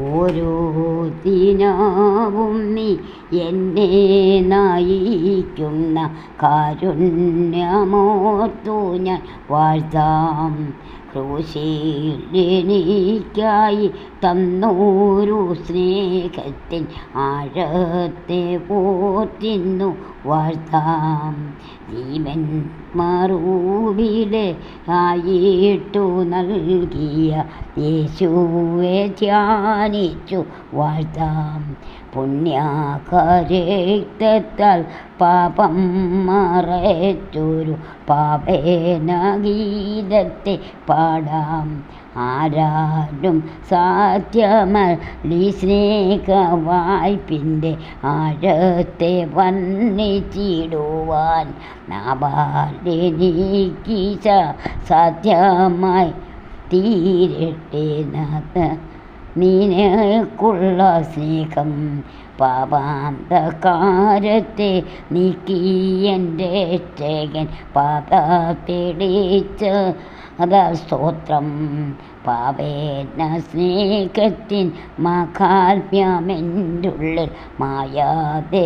ഓരോ ദിനവും നീ എന്നെ നയിക്കുന്ന കാരുണ്യമോർത്തു ഞാൻ വാഴ്ത്താം. ക്രൂശിൽ എനിക്കായി തന്നോരു സ്നേഹത്തിൻ ആഴത്തെ പോറ്റിന്നു വാഴ്ത്താം. ജീവൻ മറുവിലെ ആയിട്ടു നൽകിയ യേശുവെ ധ്യാനിച്ചു വാഴ്ത്താം. പുണ്യരക്തത്താൽ പാപം മറച്ചൊരു പാവന ഗീതത്തെ പാടാം. ആരാലും സാധ്യമല്ലീ സ്നേഹവായ്പിൻ്റെ ആഴത്തെ വർണ്ണിച്ചിടുവാൻ. നാവാലെനിക്ക് സാധ്യമായി തീരട്ടെ നിനക്കുള്ള സ്നേഹം. പാപാന്തകാരത്തെ നീക്കി എൻ്റെ രക്ഷകൻ പാദപിടിച്ച സ്തോത്രം. പാവേന സ്നേഹത്തിൻ മഹാത്മ്യമെൻ്റുള്ളിൽ മായാതെ